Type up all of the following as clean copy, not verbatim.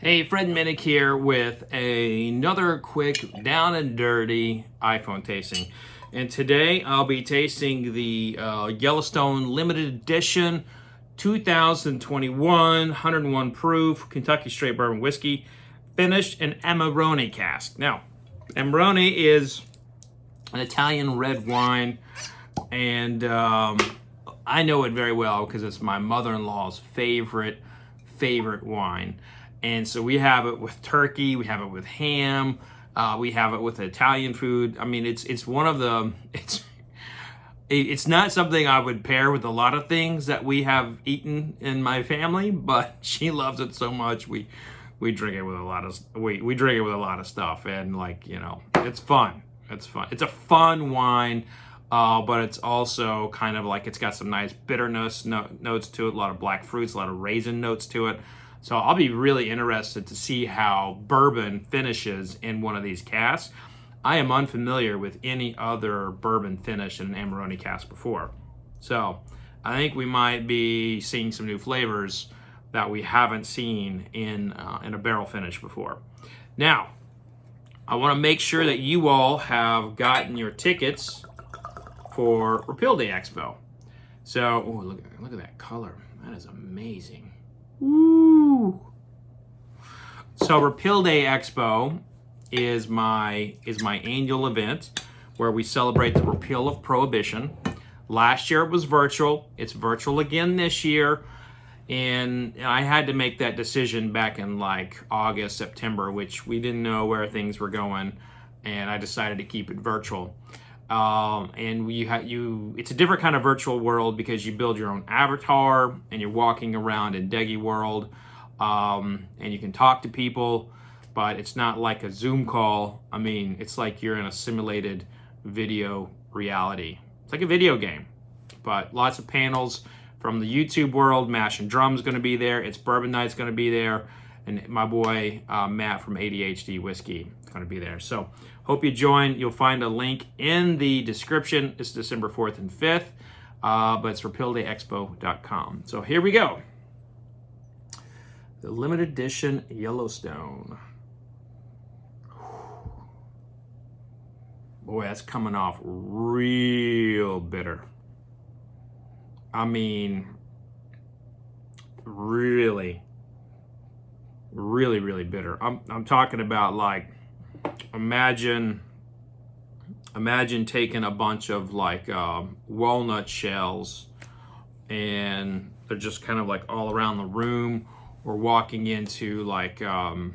Hey, Fred Minnick here with another quick down and dirty iPhone tasting. And today I'll be tasting the Yellowstone Limited Edition 2021 101 proof Kentucky Straight Bourbon Whiskey finished in Amarone cask. Now, Amarone is an Italian red wine, and I know it very well because it's my mother-in-law's favorite wine. And so we have it with turkey, we have it with ham, we have it with Italian food. I mean, it's one of the it's not something I would pair with a lot of things that we have eaten in my family, but she loves it so much we drink it with a lot of we drink it with a lot of stuff, and it's fun. It's fun. It's a fun wine, but it's also kind of like it's got some nice bitterness notes to it, a lot of black fruits, a lot of raisin notes to it. So I'll be really interested to see how bourbon finishes in one of these casks. I am unfamiliar with any other bourbon finish in an Amarone cask before. So I think we might be seeing some new flavors that we haven't seen in a barrel finish before. Now, I want to make sure that you all have gotten your tickets for Repeal Day Expo. So, look at that color. That is amazing. Woo! So Repeal Day Expo is my annual event where we celebrate the repeal of Prohibition. Last year it was virtual. It's virtual again this year. And I had to make that decision back in like August, September, which we didn't know where things were going. And I decided to keep it virtual. And it's a different kind of virtual world because you build your own avatar and you're walking around in Deggy World, and you can talk to people, but it's not like a Zoom call. I mean, it's like you're in a simulated video reality. It's like a video game, but lots of panels from the YouTube world. Mash and Drum's going to be there. It's Bourbon Night's going to be there. And my boy, Matt from ADHD Whiskey is going to be there. So hope you join. You'll find a link in the description. It's December 4th and 5th, but it's repealdayexpo.com. So here we go. The limited edition Yellowstone. Boy, that's coming off real bitter. I mean, really bitter. I'm talking about, like, imagine taking a bunch of like walnut shells and they're just kind of like all around the room, or walking into like a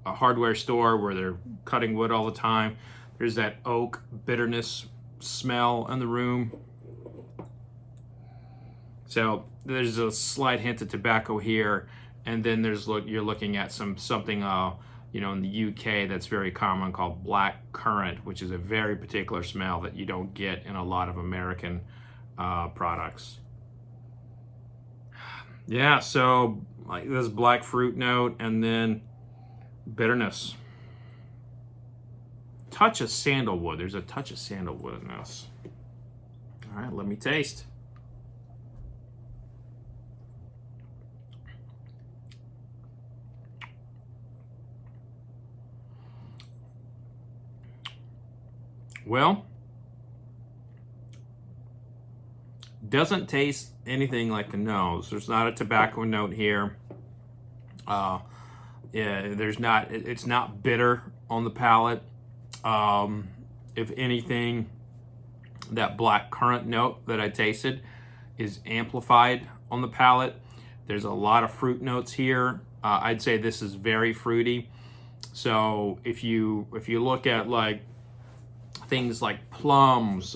hardware store where they're cutting wood all the time. There's that oak bitterness smell in the room. So there's a slight hint of tobacco here, and then you're looking at something in the UK that's very common called black currant, which is a very particular smell that you don't get in a lot of American products. Yeah, so like this black fruit note and then bitterness. Touch of sandalwood. There's a touch of sandalwood in this. All right, let me taste. Well, doesn't taste anything like the nose. There's not a tobacco note here. It's not bitter on the palate. If anything, that black currant note that I tasted is amplified on the palate. There's a lot of fruit notes here. I'd say this is very fruity. So if you look at like things like plums,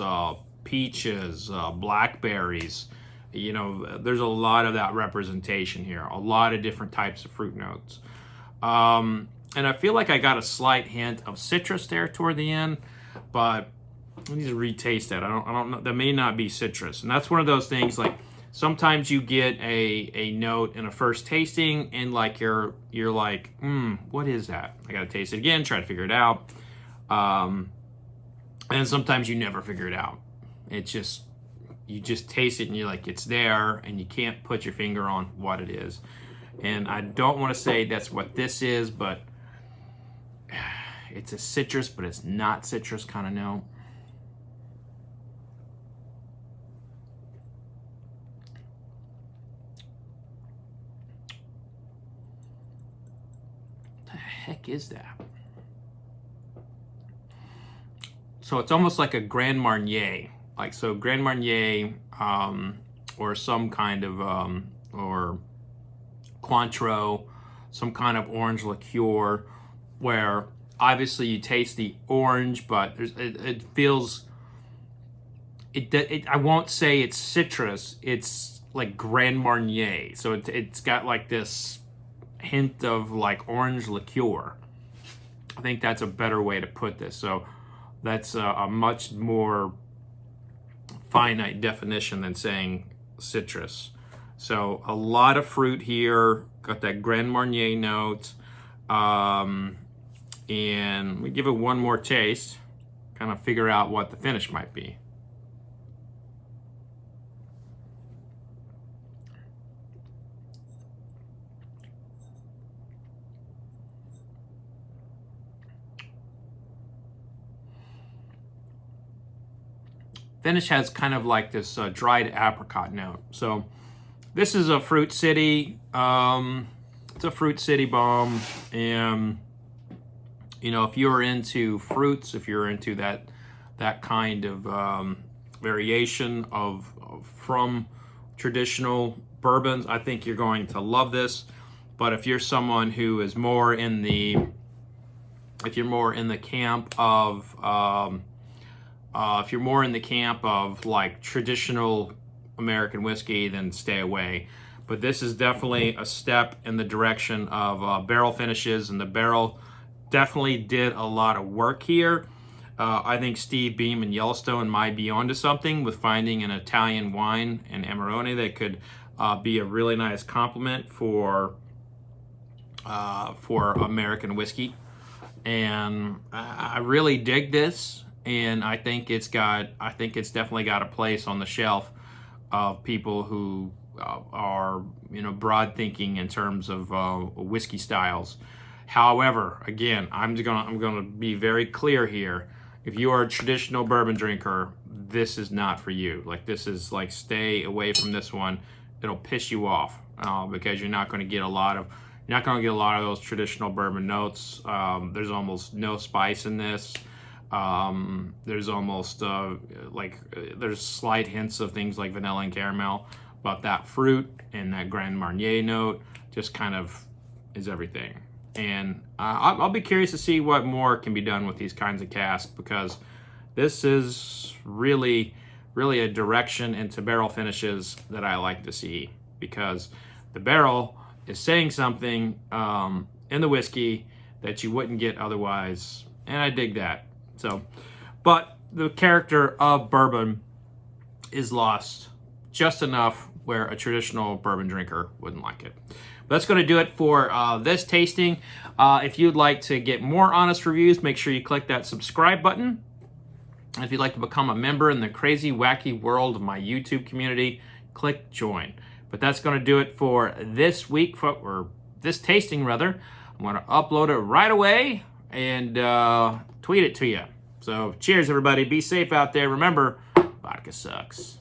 peaches, blackberries, there's a lot of that representation here. A lot of different types of fruit notes. And I feel like I got a slight hint of citrus there toward the end, but I need to retaste that. I don't know. That may not be citrus. And that's one of those things, like sometimes you get a note in a first tasting and like you're like, what is that? I gotta taste it again, try to figure it out. And sometimes you never figure it out. It just you just taste it and you're like, it's there, and you can't put your finger on what it is. And I don't want to say that's what this is, but it's a citrus, but it's not citrus kind of note. What the heck is that? So it's almost like a Grand Marnier. Like, so Grand Marnier, or some kind of, or Cointreau, some kind of orange liqueur, where obviously you taste the orange, but it feels, I won't say it's citrus, it's like Grand Marnier. So it's got like this hint of like orange liqueur. I think that's a better way to put this. So that's a much more finite definition than saying citrus. So a lot of fruit here, got that Grand Marnier note, and we give it one more taste, kind of figure out what the finish might be. Finish has kind of like this dried apricot note. So this is a Fruit City. It's a Fruit City bomb, and you know, if you're into fruits, if you're into that kind of variation from traditional bourbons, I think you're going to love this. But if you're someone who is more in the, if you're more in the camp of like traditional American whiskey, then stay away. But this is definitely a step in the direction of barrel finishes, and the barrel definitely did a lot of work here. I think Steve Beam and Yellowstone might be onto something with finding an Italian wine and Amarone that could be a really nice complement for American whiskey. And I really dig this. And I think it's definitely got a place on the shelf of people who are, you know, broad thinking in terms of whiskey styles. However, again, I'm gonna be very clear here. If you are a traditional bourbon drinker, this is not for you. Like, this is like, stay away from this one. It'll piss you off because you're not going to get a lot of those traditional bourbon notes. There's almost no spice in this. There's almost there's slight hints of things like vanilla and caramel, but that fruit and that Grand Marnier note just kind of is everything. And I'll be curious to see what more can be done with these kinds of casks, because this is really, really a direction into barrel finishes that I like to see, because the barrel is saying something in the whiskey that you wouldn't get otherwise, and I dig that. So, but the character of bourbon is lost just enough where a traditional bourbon drinker wouldn't like it. But that's going to do it for this tasting. If you'd like to get more honest reviews, make sure you click that subscribe button. And if you'd like to become a member in the crazy, wacky world of my YouTube community, click join. But that's going to do it for this week, or this tasting rather. I'm going to upload it right away and tweet it to you. So cheers, everybody. Be safe out there. Remember, vodka sucks.